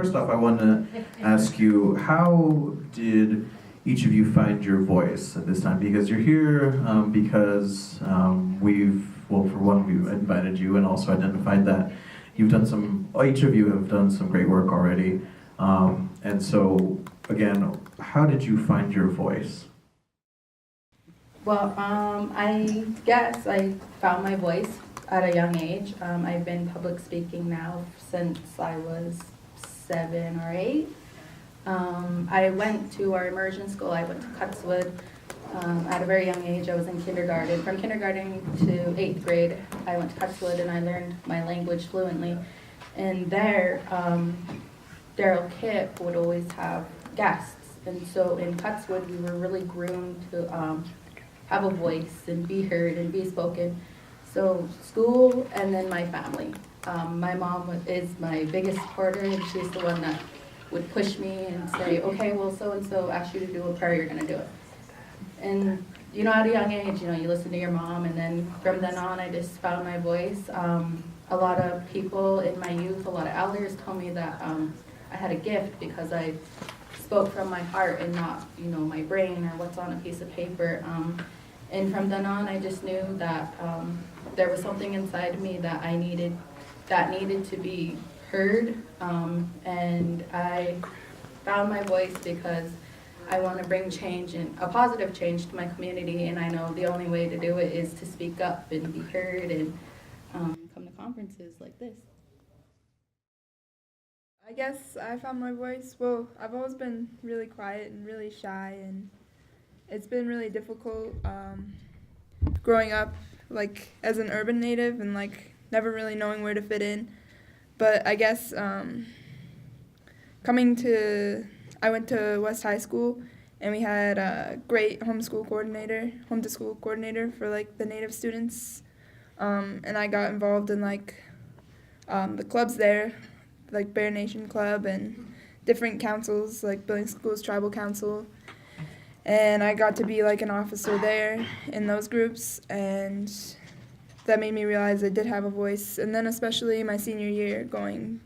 first off, I want to ask you, how did each of you find your voice at this time? Because you're here because for one, we've invited you and also identified that each of you have done some great work already. And so, again, how did you find your voice? Well, I guess I found my voice at a young age. I've been public speaking now since I was 7 or 8. I went to our immersion school. I went to Cutswood at a very young age. I was in kindergarten. From kindergarten to 8th grade, I went to Cutswood and I learned my language fluently. And there, Daryl Kipp would always have guests. And so in Cutswood, we were really groomed to have a voice and be heard and be spoken. So school and then my family. My mom is my biggest supporter, and she's the one that would push me and say, okay, well, so-and-so asked you to do a prayer, you're going to do it. And, at a young age, you listen to your mom, and then from then on, I just found my voice. A lot of people in my youth, a lot of elders told me that I had a gift because I spoke from my heart and not, my brain or what's on a piece of paper. And from then on, I just knew that there was something inside me that needed to be heard. And I found my voice because I want to bring change, and a positive change, to my community. And I know the only way to do it is to speak up and be heard and come to conferences like this. I guess I found my voice. Well, I've always been really quiet and really shy, and it's been really difficult growing up as an urban native and never really knowing where to fit in. But I guess I went to West High School, and we had a great home to school coordinator for the Native students, and I got involved in the clubs there, like Bear Nation Club and different councils like Billings Schools Tribal Council. And I got to be an officer there in those groups, and that made me realize I did have a voice. And then especially my senior year, going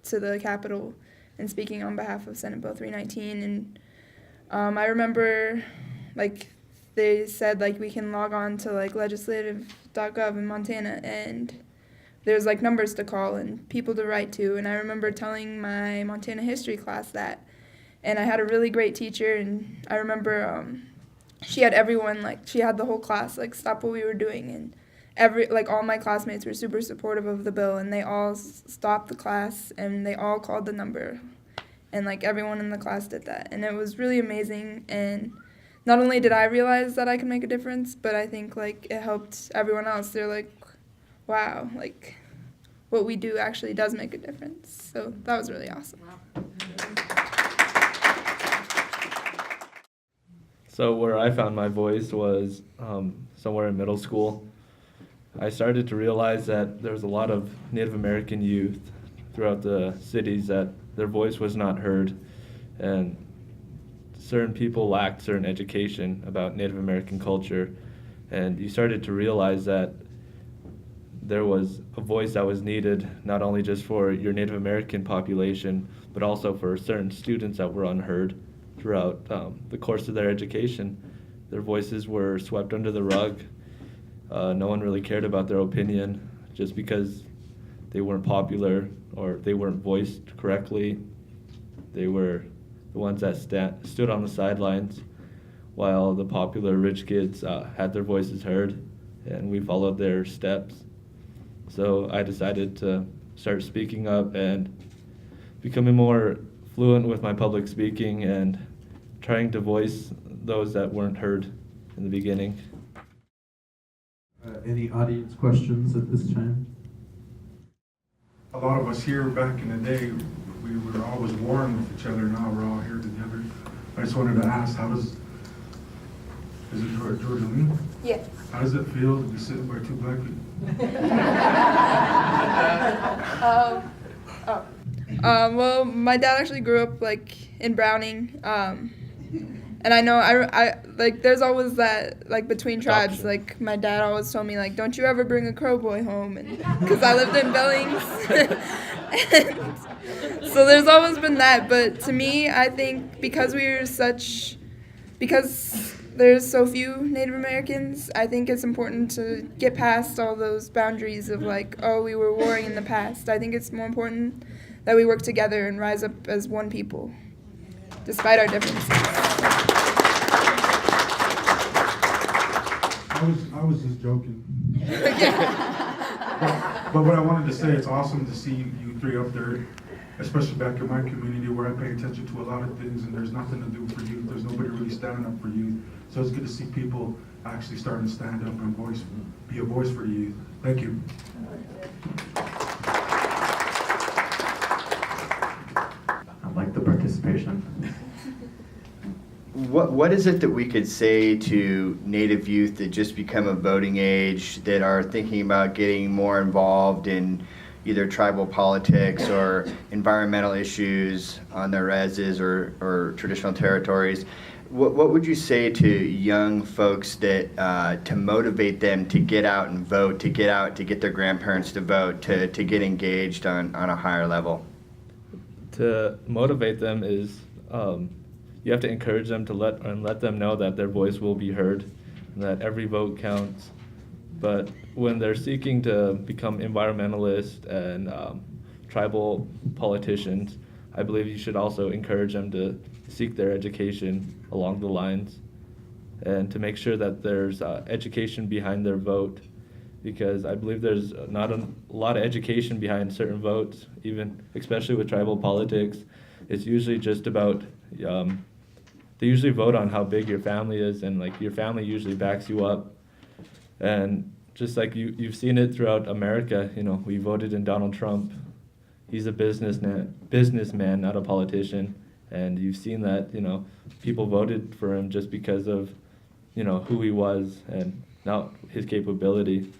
to the Capitol and speaking on behalf of Senate Bill 319. And I remember they said we can log on to legislative.gov in Montana, and there's numbers to call and people to write to. And I remember telling my Montana history class that. And I had a really great teacher, and I remember she had everyone, she had the whole class, stop what we were doing. And all my classmates were super supportive of the bill, and they all stopped the class, and they all called the number. And, everyone in the class did that. And it was really amazing. And not only did I realize that I could make a difference, but I think, it helped everyone else. They're wow, what we do actually does make a difference. So that was really awesome. Wow. So where I found my voice was somewhere in middle school. I started to realize that there was a lot of Native American youth throughout the cities that their voice was not heard, and certain people lacked certain education about Native American culture, and you started to realize that there was a voice that was needed not only just for your Native American population, but also for certain students that were unheard throughout the course of their education. Their voices were swept under the rug. No one really cared about their opinion just because they weren't popular or they weren't voiced correctly. They were the ones that stood on the sidelines while the popular rich kids had their voices heard, and we followed their steps. So I decided to start speaking up and becoming more fluent with my public speaking and trying to voice those that weren't heard in the beginning. Any audience questions at this time? A lot of us here back in the day, we were always warring with each other. Now we're all here together. I just wanted to ask, is it Georgia? Yes. How does it feel to be sitting by two black people? Well, my dad actually grew up in Browning, And I know I like there's always that like between tribes. Adoption. Like my dad always told me like, don't you ever bring a Crow boy home, and because I lived in Billings. And so there's always been that. But to me, I think because there's so few Native Americans, I think it's important to get past all those boundaries of like, oh, we were warring in the past. I think it's more important that we work together and rise up as one people, despite our differences. I was just joking. But what I wanted to say, it's awesome to see you three up there, especially back in my community where I pay attention to a lot of things and there's nothing to do for youth. There's nobody really standing up for youth. So it's good to see people actually starting to stand up and be a voice for the youth. Thank you. I like the participation. What is it that we could say to Native youth that just become of voting age, that are thinking about getting more involved in either tribal politics or environmental issues on their reses or traditional territories? What would you say to young folks that to motivate them to get out and vote, to get out, to get their grandparents to vote, to get engaged on a higher level? To motivate them is you have to encourage them to let them know that their voice will be heard, and that every vote counts. But when they're seeking to become environmentalists and tribal politicians, I believe you should also encourage them to seek their education along the lines, and to make sure that there's education behind their vote, because I believe there's not a lot of education behind certain votes, even especially with tribal politics. It's usually just about they usually vote on how big your family is, and like your family usually backs you up. And just like you've seen it throughout America, you know, we voted in Donald Trump. He's a businessman, not a politician. And you've seen that, you know, people voted for him just because of, you know, who he was and not his capability.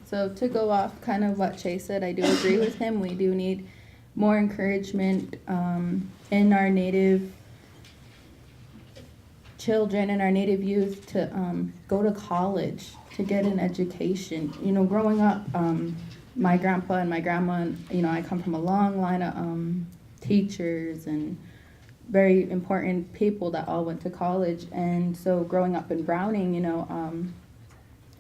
So to go off kind of what Chase said, I do agree with him. We do need more encouragement in our Native children and our Native youth to go to college, to get an education. You know, growing up, my grandpa and my grandma, and, you know, I come from a long line of teachers and very important people that all went to college. And so growing up in Browning, you know,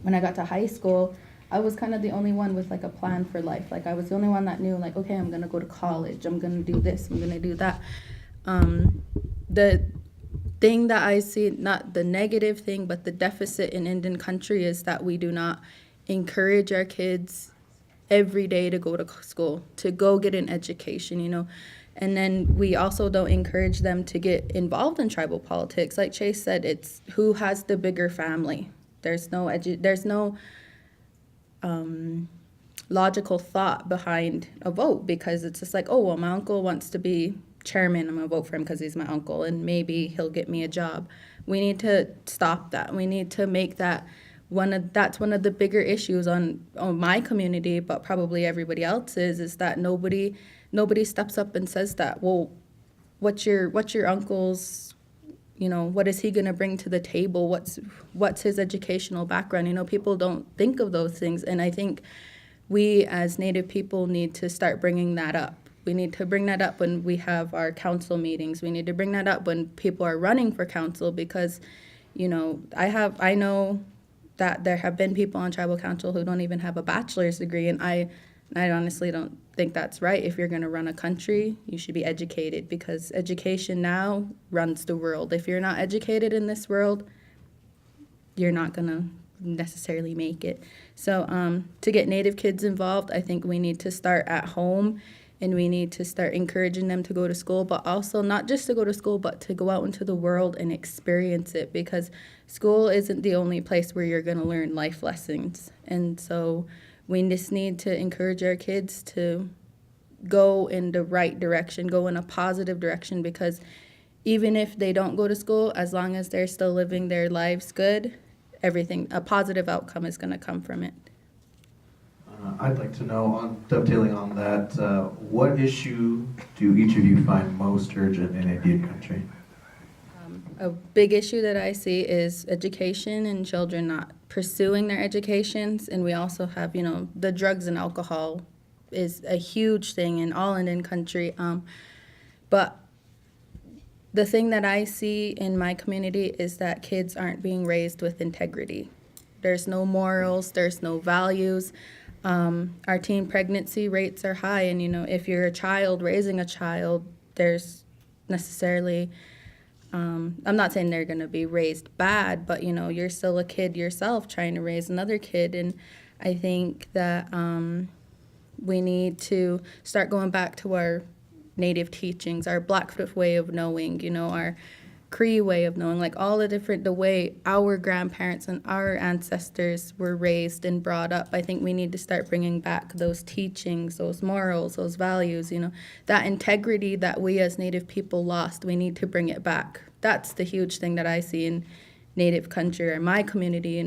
when I got to high school, I was kind of the only one with like a plan for life. Like I was the only one that knew like, okay, I'm gonna go to college, I'm gonna do this, I'm gonna do that. The thing that I see, not the negative thing, but the deficit in Indian country is that we do not encourage our kids every day to go to school, to go get an education, you know. And then we also don't encourage them to get involved in tribal politics. Like Chase said, it's who has the bigger family. There's no logical thought behind a vote, because it's just like, oh, well, my uncle wants to be chairman, I'm gonna vote for him because he's my uncle and maybe he'll get me a job. We need to stop that. We need to make that that's one of the bigger issues on my community, but probably everybody else's, is that nobody steps up and says that. Well, what's your uncle's, you know, what is he gonna bring to the table? What's his educational background? You know, people don't think of those things, and I think we as Native people need to start bringing that up. We need to bring that up when we have our council meetings. We need to bring that up when people are running for council, because, you know, I know that there have been people on tribal council who don't even have a bachelor's degree, and I honestly don't think that's right. If you're going to run a country, you should be educated, because education now runs the world. If you're not educated in this world, you're not going to necessarily make it. So to get Native kids involved, I think we need to start at home, and we need to start encouraging them to go to school, but also not just to go to school, but to go out into the world and experience it, because school isn't the only place where you're going to learn life lessons. And so we just need to encourage our kids to go in the right direction, go in a positive direction, because even if they don't go to school, as long as they're still living their lives good, a positive outcome is going to come from it. I'd like to know, dovetailing on that, what issue do each of you find most urgent in Indian country? a big issue that I see is education and children not pursuing their educations. And we also have, the drugs and alcohol is a huge thing in all Indian country. But the thing that I see in my community is that kids aren't being raised with integrity. There's no morals, there's no values. Our teen pregnancy rates are high, and if you're a child raising a child, there's necessarily, I'm not saying they're going to be raised bad, but you're still a kid yourself trying to raise another kid. And I think that we need to start going back to our Native teachings, our Blackfoot way of knowing, our Cree way of knowing, like all the way our grandparents and our ancestors were raised and brought up. I think we need to start bringing back those teachings, those morals, those values, that integrity that we as Native people lost. We need to bring it back. That's the huge thing that I see in Native country or my community.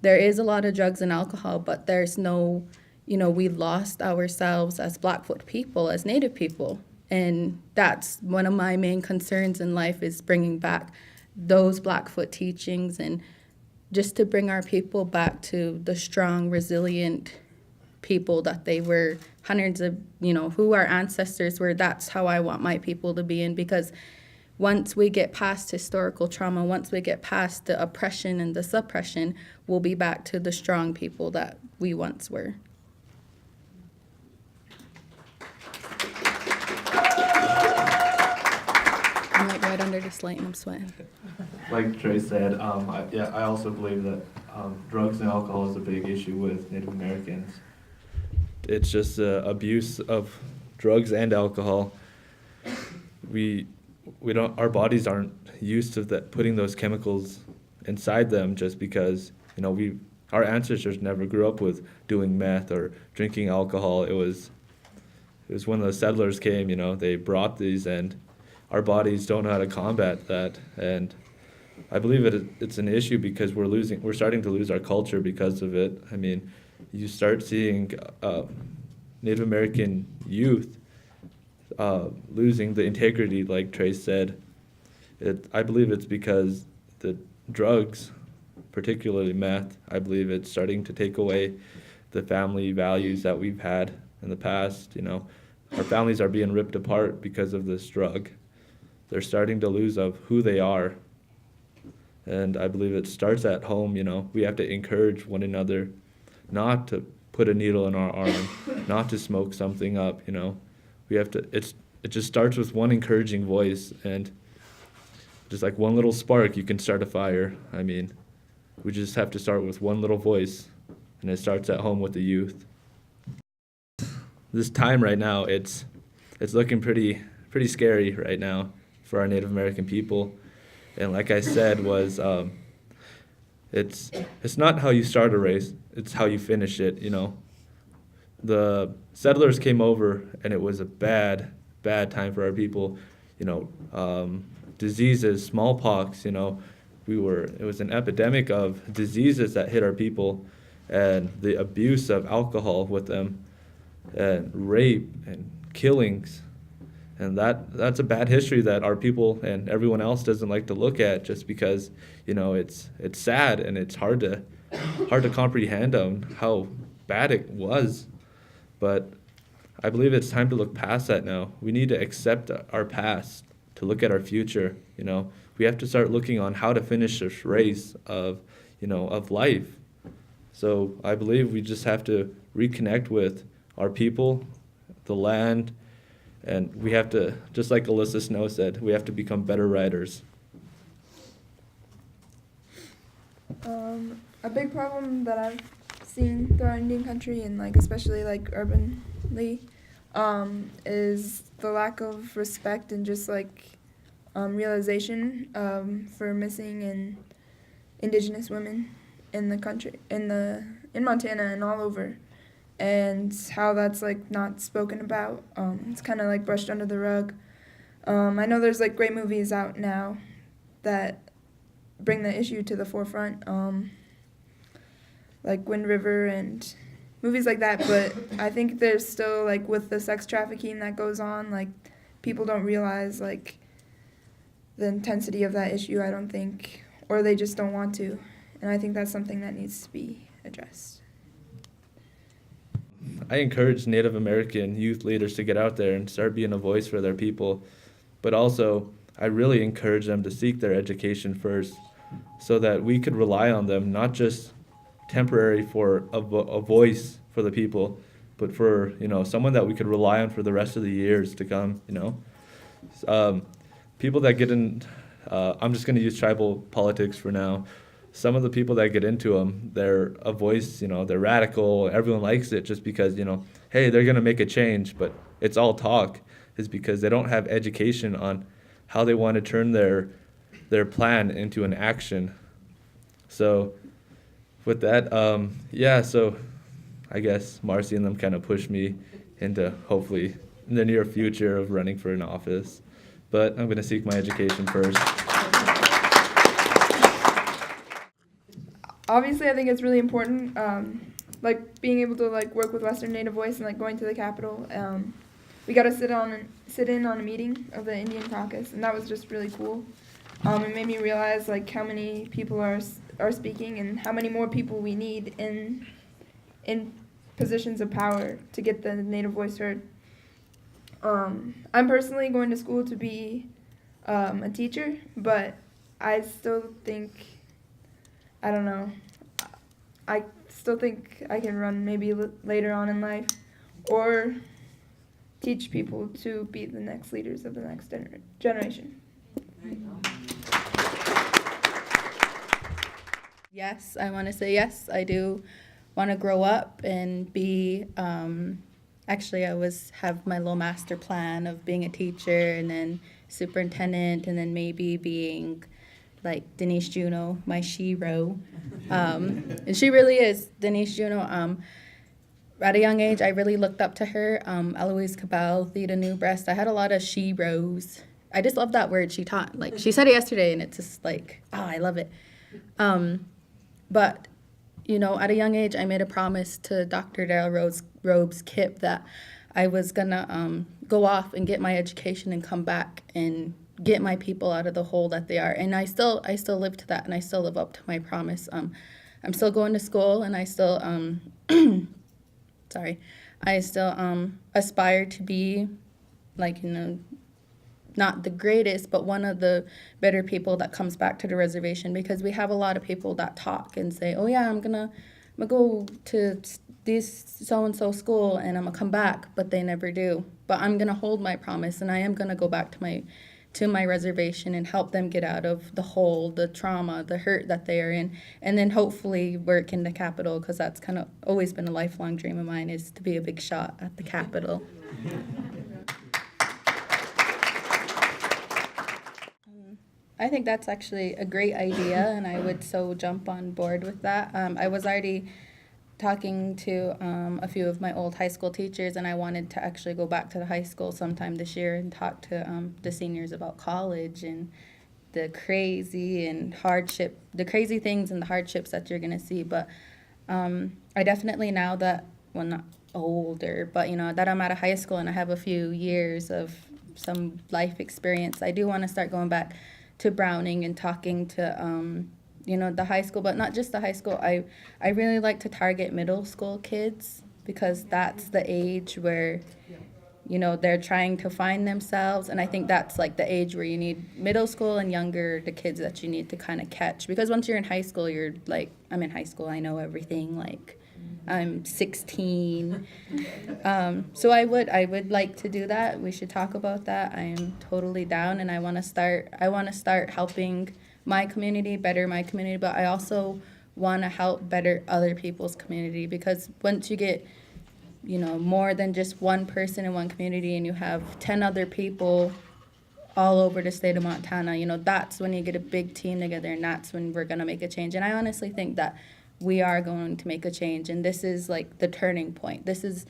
There is a lot of drugs and alcohol, but there's no, we lost ourselves as Blackfoot people, as Native people. And that's one of my main concerns in life, is bringing back those Blackfoot teachings and just to bring our people back to the strong, resilient people that they were hundreds of, who our ancestors were. That's how I want my people to be in, because once we get past historical trauma, once we get past the oppression and the suppression, we'll be back to the strong people that we once were. I'm like right under this light and I'm sweating. Like Trey said, I also believe that drugs and alcohol is a big issue with Native Americans. It's just abuse of drugs and alcohol. We don't. Our bodies aren't used to that, putting those chemicals inside them, just because our ancestors never grew up with doing meth or drinking alcohol. It was when the settlers came. They brought these, and our bodies don't know how to combat that. And I believe it's an issue because we're starting to lose our culture because of it. I mean, you start seeing Native American youth losing the integrity, like Trace said. I believe it's because the drugs, particularly meth, I believe it's starting to take away the family values that we've had in the past. Our families are being ripped apart because of this drug. They're starting to lose of who they are. And I believe it starts at home. We have to encourage one another not to put a needle in our arm, not to smoke something up. We have to, it just starts with one encouraging voice, and just like one little spark, you can start a fire. I mean, we just have to start with one little voice, and it starts at home with the youth. This time right now, it's looking pretty scary right now for our Native American people. And like I said, it's not how you start a race, it's how you finish it. The settlers came over, and it was a bad time for our people. Diseases, smallpox, it was an epidemic of diseases that hit our people, and the abuse of alcohol with them, and rape and killings. And that's a bad history that our people and everyone else doesn't like to look at, just because it's sad, and it's hard to comprehend how bad it was. But I believe it's time to look past that now. We need to accept our past to look at our future. We have to start looking on how to finish this race of life. So I believe we just have to reconnect with our people, the land. And we have to, just like Alyssa Snow said, we have to become better riders. A big problem that I've seen throughout Indian country, and especially urbanly, is the lack of respect and just realization for missing and Indigenous women in the country, in Montana and all over. And how that's not spoken about. It's kind of brushed under the rug. I know there's great movies out now that bring the issue to the forefront, like Wind River and movies like that. But I think there's still with the sex trafficking that goes on, people don't realize the intensity of that issue, I don't think, or they just don't want to. And I think that's something that needs to be addressed. I encourage Native American youth leaders to get out there and start being a voice for their people. But also, I really encourage them to seek their education first so that we could rely on them, not just temporary for a voice for the people, but for, someone that we could rely on for the rest of the years to come, People that get in, I'm just going to use tribal politics for now. Some of the people that get into them, they're a voice, they're radical, everyone likes it just because, hey, they're going to make a change, but it's all talk, is because they don't have education on how they want to turn their plan into an action. So with that, so I guess Marcy and them kind of pushed me into hopefully in the near future of running for an office. But I'm going to seek my education first. Obviously, I think it's really important, being able to work with Western Native Voice and going to the Capitol. We got to sit in on a meeting of the Indian Caucus, and that was just really cool. It made me realize how many people are speaking and how many more people we need in positions of power to get the Native voice heard. I'm personally going to school to be a teacher, but I still think, I don't know, I still think I can run maybe later on in life or teach people to be the next leaders of the next generation. Yes, I want to say yes. I do want to grow up and be, actually I have my little master plan of being a teacher and then superintendent and then maybe being like Denise Juno, my shero. And she really is, Denise Juno. At a young age, I really looked up to her. Eloise Cabell, Theta Newbreast. I had a lot of sheros. I just love that word she taught. She said it yesterday, and it's just I love it. But, at a young age, I made a promise to Dr. Daryl Robes Kip that I was going to go off and get my education and come back and get my people out of the hole that they are. And I still live to that, and I still live up to my promise. I'm still going to school, and I still, aspire to be, not the greatest, but one of the better people that comes back to the reservation, because we have a lot of people that talk and say, oh yeah, I'm gonna go to this so-and-so school and I'm gonna come back, but they never do. But I'm gonna hold my promise, and I am gonna go back to my reservation and help them get out of the hole, the trauma, the hurt that they are in, and then hopefully work in the Capitol, because that's kind of always been a lifelong dream of mine, is to be a big shot at the Capitol. I think that's actually a great idea, and I would so jump on board with that. I was already talking to a few of my old high school teachers, and I wanted to actually go back to the high school sometime this year and talk to the seniors about college and the crazy things and the hardships that you're going to see. But I definitely, now that, well, not older, but, that I'm out of high school and I have a few years of some life experience, I do want to start going back to Browning and talking to the high school, but not just the high school. I really like to target middle school kids, because that's the age where they're trying to find themselves, and I think that's the age where you need middle school and younger, the kids that you need to kind of catch, because once you're in high school, you're I'm in high school, I know everything, I'm 16. So I would like to do that. We should talk about that. I am totally down, and I want to start helping my community, better my community, but I also want to help better other people's community, because once you get more than just one person in one community and you have 10 other people all over the state of Montana, that's when you get a big team together, and that's when we're going to make a change. And I honestly think that we are going to make a change, and this is the turning point. This is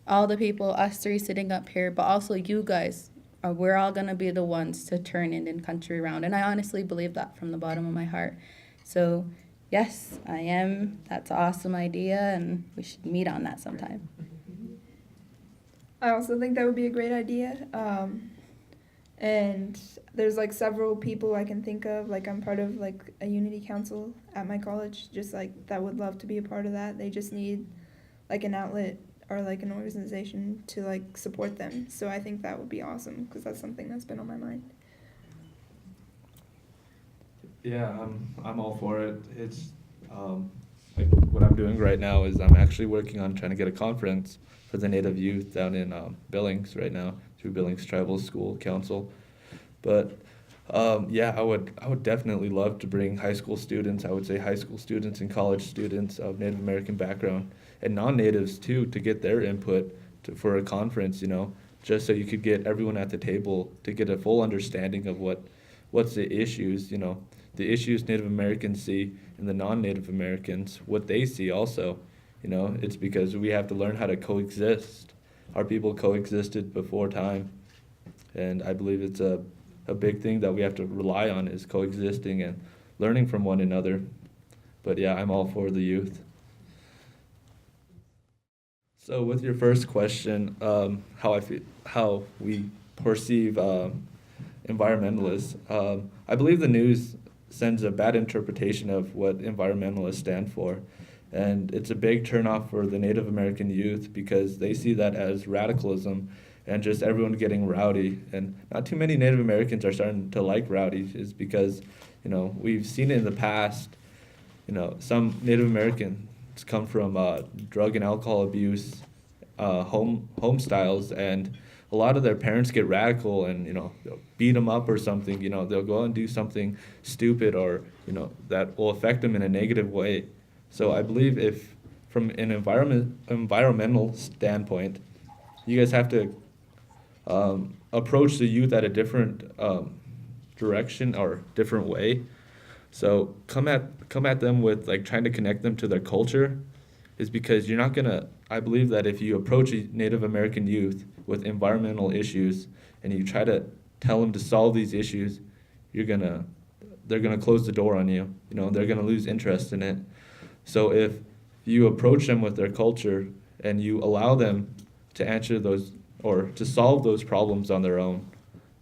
all the people, us three sitting up here, but also you guys. We're all going to be the ones to turn Indian country around, and I honestly believe that from the bottom of my heart. So yes, I am. That's an awesome idea, and we should meet on that sometime. And there's like several people I can think of. Like I'm part of like a unity council at my college, just like that would love to be a part of that. They just need like an outlet or like an organization to like support them. So I think that would be awesome because that's something that's been on my mind. Yeah, I'm all for it. It's like what I'm doing right now is I'm actually working on trying to get a conference for the Native youth down in Billings right now through Billings Tribal School Council. But yeah, I would definitely love to bring high school students. I would say high school students and college students of Native American background and non-natives too to get their input for a conference. You know, just so you could get everyone at the table to get a full understanding of what's the issues. You know, the issues Native Americans see and the non-Native Americans, what they see also. You know, it's because we have to learn how to coexist. Our people coexisted before time, and I believe it's a big thing that we have to rely on is coexisting and learning from one another. But yeah, I'm all for the youth. So with your first question, how we perceive environmentalists, I believe the news sends a bad interpretation of what environmentalists stand for. And it's a big turnoff for the Native American youth because they see that as radicalism and just everyone getting rowdy. And not too many Native Americans are starting to like rowdy is because, you know, we've seen it in the past. You know, some Native Americans come from drug and alcohol abuse, home styles, and a lot of their parents get radical and, you know, they'll beat them up or something. You know, they'll go and do something stupid or, you know, that will affect them in a negative way. So I believe if, from an environmental standpoint, you guys have to approach the youth at a different direction or different way. So come at them with like trying to connect them to their culture, is because you're not gonna. I believe that if you approach a Native American youth with environmental issues and you try to tell them to solve these issues, they're gonna close the door on you. You know, they're gonna lose interest in it. So if you approach them with their culture and you allow them to answer those or to solve those problems on their own,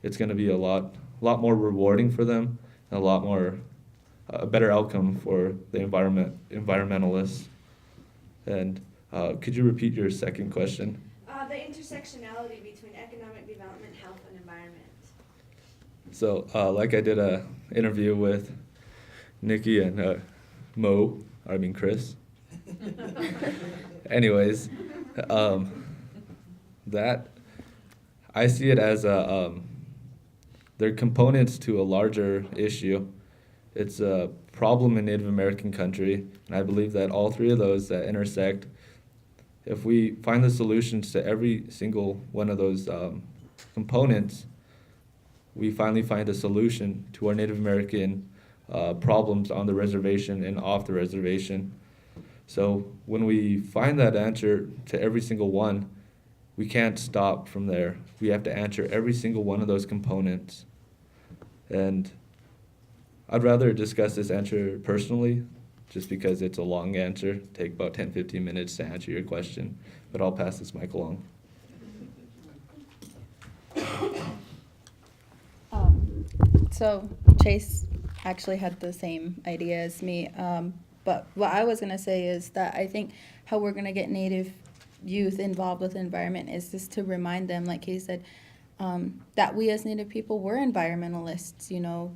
it's going to be a lot more rewarding for them and a better outcome for the environmentalists. And could you repeat your second question? The intersectionality between economic development, health, and environment. So like I did a interview with Nikki and Chris. Anyways, that I see it as they're components to a larger issue. It's a problem in Native American country, and I believe that all three of those that intersect, if we find the solutions to every single one of those components, we finally find a solution to our Native American problems on the reservation and off the reservation. So when we find that answer to every single one, we can't stop from there. We have to answer every single one of those components. And I'd rather discuss this answer personally, just because it's a long answer. Take about 10-15 minutes to answer your question, but I'll pass this mic along. So Chase actually had the same idea as me. But what I was going to say is that I think how we're going to get Native youth involved with the environment is just to remind them, like he said, that we as Native people, we're environmentalists, you know,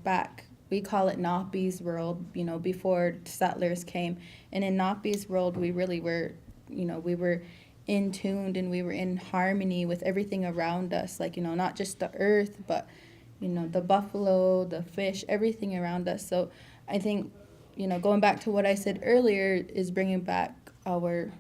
we call it Napi's world, you know, before settlers came. And in Napi's world, we really were, you know, we were in tuned and we were in harmony with everything around us, like, you know, not just the earth, but, you know, the buffalo, the fish, everything around us. So I think, you know, going back to what I said earlier is bringing back our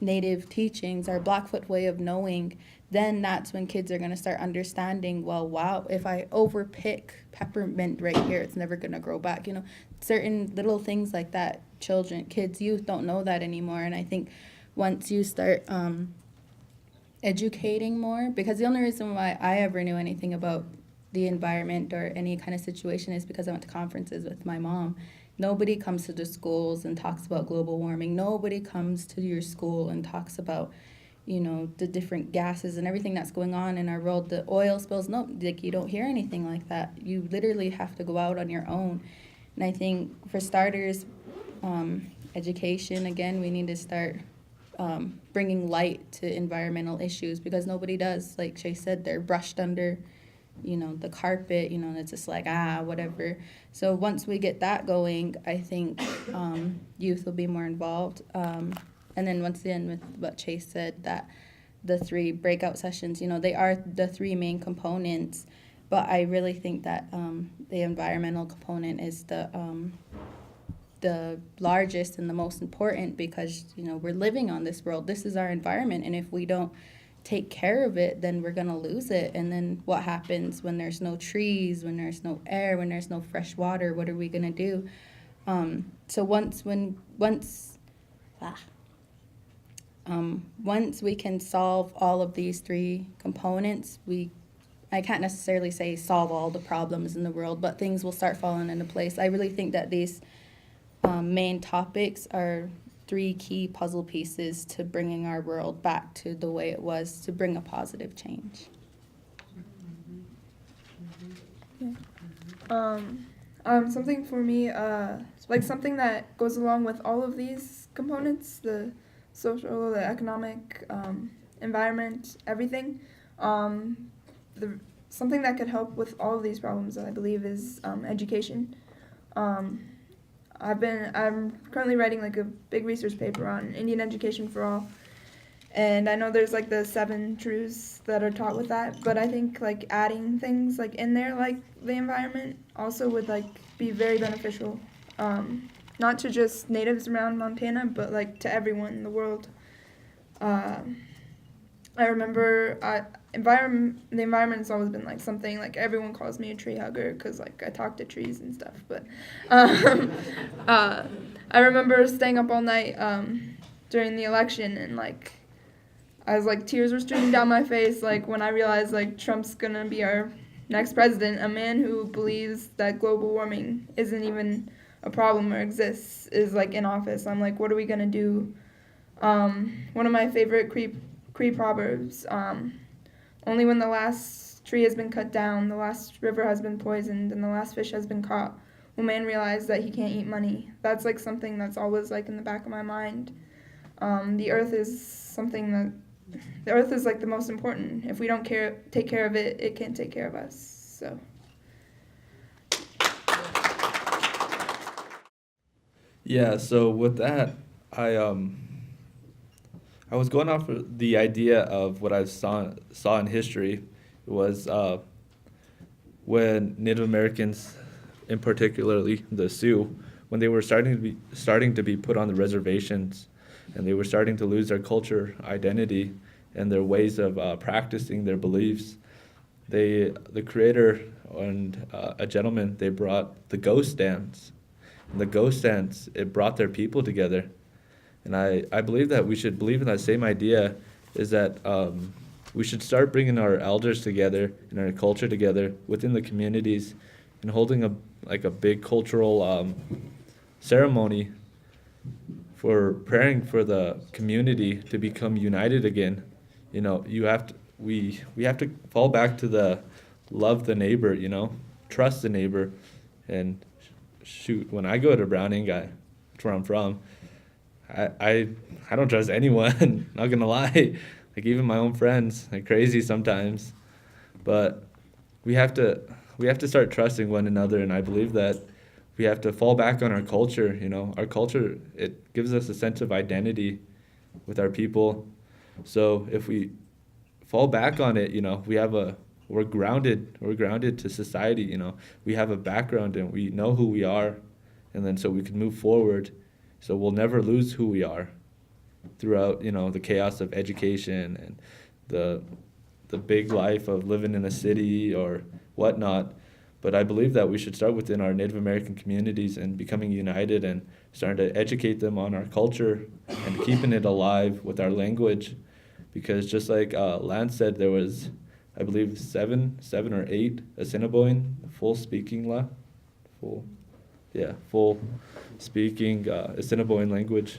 Native teachings, our Blackfoot way of knowing. Then that's when kids are going to start understanding, well, wow, if I overpick peppermint right here, it's never going to grow back. You know, certain little things like that, kids, youth don't know that anymore. And I think once you start educating more, because the only reason why I ever knew anything about the environment or any kind of situation is because I went to conferences with my mom. Nobody comes to the schools and talks about global warming. Nobody comes to your school and talks about, you know, the different gases and everything that's going on in our world, the oil spills. No, like, you don't hear anything like that. You literally have to go out on your own. And I think for starters, education, again, we need to start bringing light to environmental issues, because nobody does. Like Shay said, they're brushed under, you know, the carpet, you know, and it's just like, whatever. So once we get that going, I think youth will be more involved. And then once again, with what Chase said, that the 3 breakout sessions, you know, they are the 3 main components, but I really think that the environmental component is the largest and the most important, because, you know, we're living on this world. This is our environment, and if we don't take care of it, then we're going to lose it. And then what happens when there's no trees, when there's no air, when there's no fresh water? What are we going to do? So once we can solve all of these 3 components, I can't necessarily say solve all the problems in the world, but things will start falling into place. I really think that these main topics are 3 key puzzle pieces to bringing our world back to the way it was, to bring a positive change. Something for me, like something that goes along with all of these components, the social, the economic, environment, everything. Something that could help with all of these problems, I believe, is education. I'm currently writing like a big research paper on Indian education for all, and I know there's like the 7 truths that are taught with that, but I think like adding things like in there, like the environment, also would like be very beneficial, not to just natives around Montana, but like to everyone in the world. I remember the environment's always been like something, like everyone calls me a tree hugger because like I talk to trees and stuff, but I remember staying up all night during the election, and like I was like, tears were streaming down my face, like when I realized like Trump's gonna be our next president, a man who believes that global warming isn't even a problem or exists, is like in office. I'm like, what are we gonna do? One of my favorite Cree proverbs, only when the last tree has been cut down, the last river has been poisoned, and the last fish has been caught, will man realize that he can't eat money. That's like something that's always like in the back of my mind. The earth is like the most important. If we don't take care of it, it can't take care of us. So. Yeah, so with that, I was going off of the idea of what I saw in history. It was when Native Americans, in particularly the Sioux, when they were starting to be put on the reservations, and they were starting to lose their culture identity and their ways of practicing their beliefs. The creator and a gentleman, they brought the ghost dance. And the ghost dance, it brought their people together. And I believe that we should believe in that same idea, is that we should start bringing our elders together and our culture together within the communities, and holding a big cultural ceremony for praying for the community to become united again. You know, we have to fall back to the love the neighbor, you know, trust the neighbor. And shoot, when I go to Browning, that's where I'm from, I don't trust anyone, not gonna lie. Like even my own friends, they're crazy sometimes. But we have to start trusting one another, and I believe that we have to fall back on our culture, you know. Our culture, it gives us a sense of identity with our people. So if we fall back on it, you know, we're grounded to society, you know. We have a background and we know who we are, and then so we can move forward. So we'll never lose who we are throughout, you know, the chaos of education and the big life of living in a city or whatnot. But I believe that we should start within our Native American communities and becoming united and starting to educate them on our culture and keeping it alive with our language. Because just like Lance said, there was, I believe, seven or eight Assiniboine full speaking speaking Assiniboine language.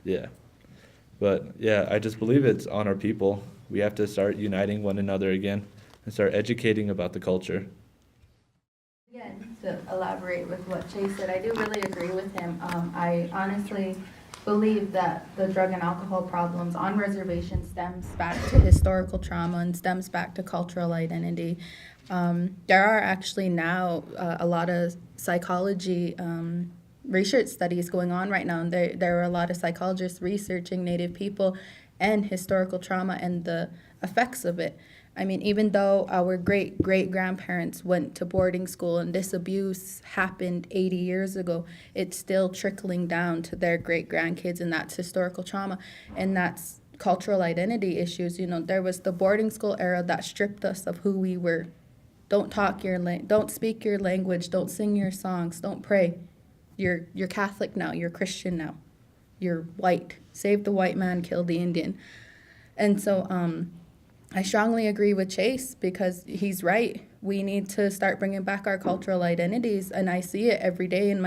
Yeah. But yeah, I just believe it's on our people. We have to start uniting one another again and start educating about the culture. Again, to elaborate with what Chase said, I do really agree with him. I honestly believe that the drug and alcohol problems on reservations stems back to historical trauma and stems back to cultural identity. There are actually now a lot of psychology research studies going on right now, and there are a lot of psychologists researching Native people and historical trauma and the effects of it. I mean, even though our great-great-grandparents went to boarding school and this abuse happened 80 years ago, it's still trickling down to their great-grandkids, and that's historical trauma, and that's cultural identity issues. You know, there was the boarding school era that stripped us of who we were. Don't speak your language, don't sing your songs, don't pray. You're Catholic now, you're Christian now. You're white. Save the white man, kill the Indian. And so I strongly agree with Chase because he's right. We need to start bringing back our cultural identities, and I see it every day in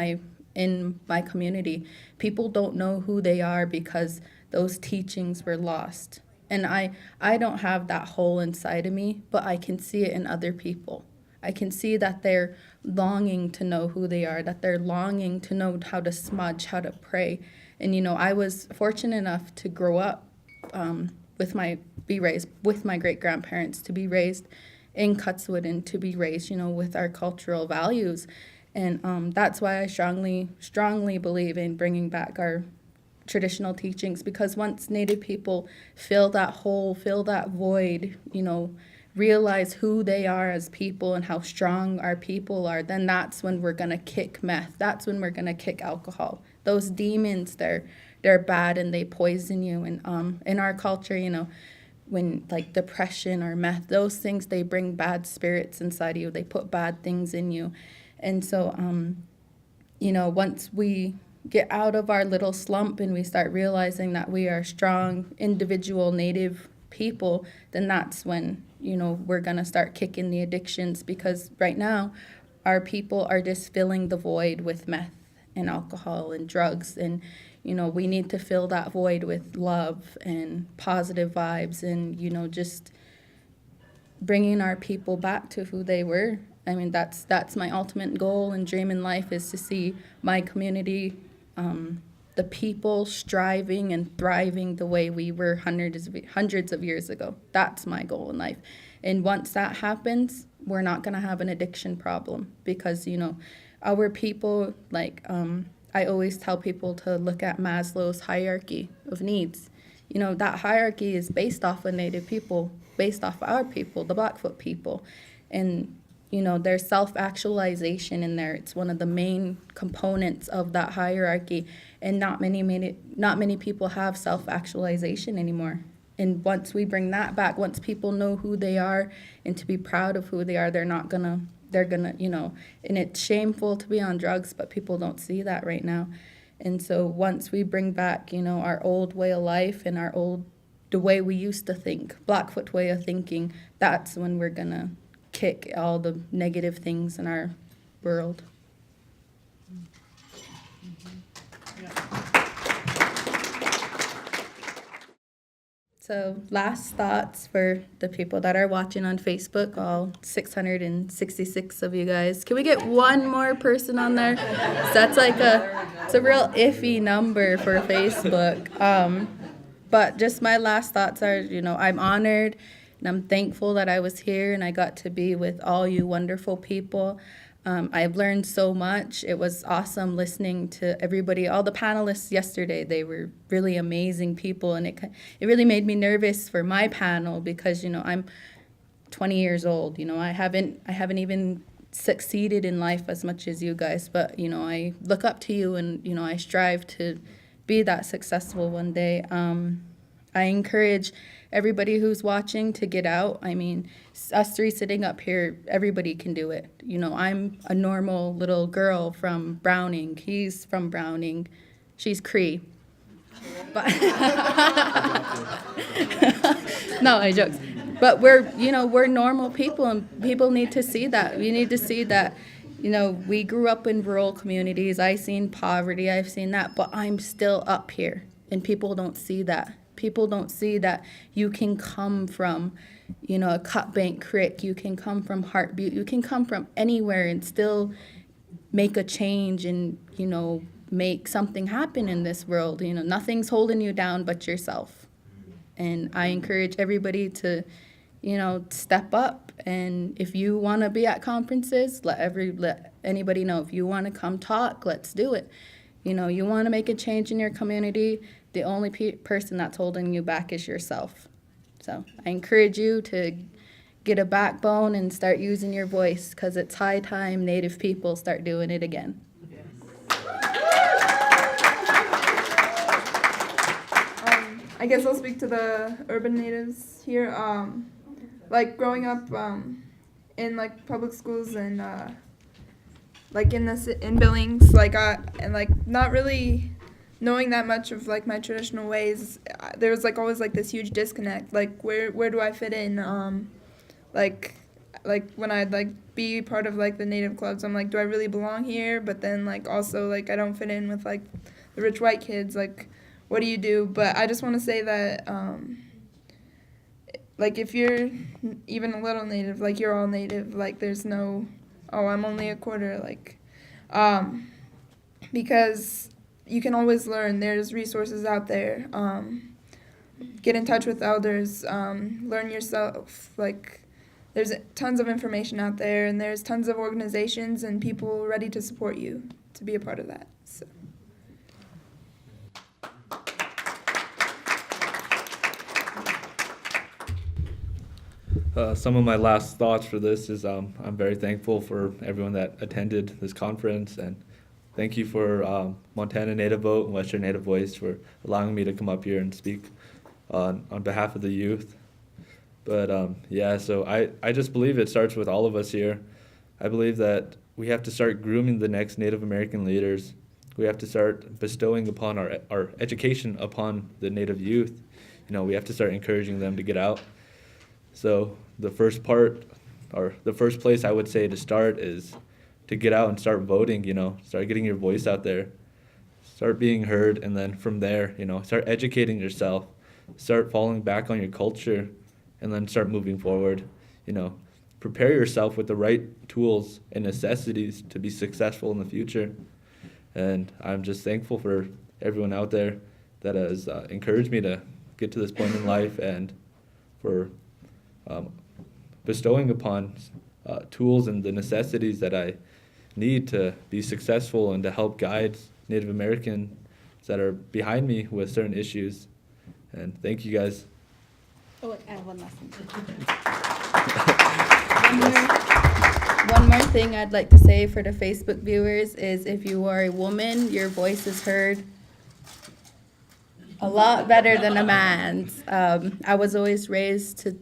my community. People don't know who they are because those teachings were lost. And I don't have that hole inside of me, but I can see it in other people. I can see that they're longing to know who they are, that they're longing to know how to smudge, how to pray. And, you know, I was fortunate enough to grow up be raised with my great-grandparents, to be raised in Cutswood and to be raised, you know, with our cultural values. And that's why I strongly believe in bringing back our traditional teachings, because once Native people fill that hole, fill that void, you know, realize who they are as people and how strong our people are, then that's when we're going to kick meth. That's when we're going to kick alcohol. Those demons, they're bad and they poison you. And in our culture, you know, when like depression or meth, those things, they bring bad spirits inside of you. They put bad things in you. And so, you know, once we get out of our little slump and we start realizing that we are strong, individual Native people, then that's when, you know, we're going to start kicking the addictions, because right now our people are just filling the void with meth and alcohol and drugs. And, you know, we need to fill that void with love and positive vibes and, you know, just bringing our people back to who they were. I mean, that's my ultimate goal and dream in life, is to see my community, the people striving and thriving the way we were hundreds of years ago. That's my goal in life. And once that happens, we're not going to have an addiction problem, because, you know, our people, like, I always tell people to look at Maslow's hierarchy of needs. You know, that hierarchy is based off of Native people, based off our people, the Blackfoot people. And, you know, there's self-actualization in there. It's one of the main components of that hierarchy. And not many people have self-actualization anymore. And once we bring that back, once people know who they are and to be proud of who they are, they're gonna, you know, and it's shameful to be on drugs, but people don't see that right now. And so once we bring back, you know, our old way of life and the way we used to think, Blackfoot way of thinking, that's when we're gonna kick all the negative things in our world. So last thoughts for the people that are watching on Facebook, all 666 of you guys. Can we get one more person on there? So that's like it's a real iffy number for Facebook. But just my last thoughts are, you know, I'm honored and I'm thankful that I was here and I got to be with all you wonderful people. I've learned so much. It was awesome listening to everybody, all the panelists yesterday. They were really amazing people, and it really made me nervous for my panel, because, you know, I'm 20 years old. You know, I haven't even succeeded in life as much as you guys, but, you know, I look up to you, and, you know, I strive to be that successful one day. I encourage everybody who's watching to get out. I mean, us three sitting up here, everybody can do it. You know, I'm a normal little girl from Browning. He's from Browning. She's Cree. But no, I jokes. But we're normal people, and people need to see that. We need to see that, you know, we grew up in rural communities. I've seen poverty, I've seen that, but I'm still up here. And people don't see that. People don't see that you can come from, a Cut Bank Creek, you can come from Heart Butte, you can come from anywhere and still make a change and, make something happen in this world. Nothing's holding you down but yourself. And I encourage everybody to, step up. And if you want to be at conferences, let anybody know. If you want to come talk, let's do it. You want to make a change in your community, the only person that's holding you back is yourself. So I encourage you to get a backbone and start using your voice, because it's high time Native people start doing it again. I guess I'll speak to the urban natives here. Like growing up in like public schools and like in Billings, and like not really knowing that much of like my traditional ways, there was like always like this huge disconnect. Like where do I fit in? Like when I'd like be part of like the Native clubs, I'm like, do I really belong here? But then like also like I don't fit in with like the rich white kids. Like, what do you do? But I just want to say that like if you're even a little Native, like you're all Native. Like there's no, oh, I'm only a quarter. Like, because you can always learn. There's resources out there. Get in touch with elders. Learn yourself. Like, there's tons of information out there, and there's tons of organizations and people ready to support you to be a part of that. So. Some of my last thoughts for this is I'm very thankful for everyone that attended this conference, and thank you for Montana Native Vote and Western Native Voice for allowing me to come up here and speak on behalf of the youth. But so I just believe it starts with all of us here. I believe that we have to start grooming the next Native American leaders. We have to start bestowing upon our education upon the Native youth. We have to start encouraging them to get out. So the first place I would say to start is to get out and start voting, start getting your voice out there, start being heard, and then from there, start educating yourself, start falling back on your culture, and then start moving forward. Prepare yourself with the right tools and necessities to be successful in the future. And I'm just thankful for everyone out there that has encouraged me to get to this point in life, and for bestowing upon tools and the necessities that I need to be successful and to help guide Native Americans that are behind me with certain issues. And thank you guys. Oh, wait, I have one last thing. One more thing I'd like to say for the Facebook viewers is, if you are a woman, your voice is heard a lot better than a man's. I was always raised to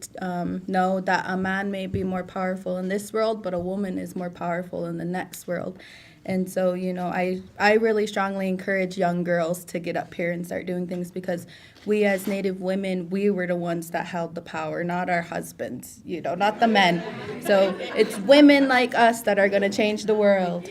know that a man may be more powerful in this world, but a woman is more powerful in the next world. And so, I really strongly encourage young girls to get up here and start doing things, because we as Native women, we were the ones that held the power, not our husbands, not the men. So it's women like us that are going to change the world.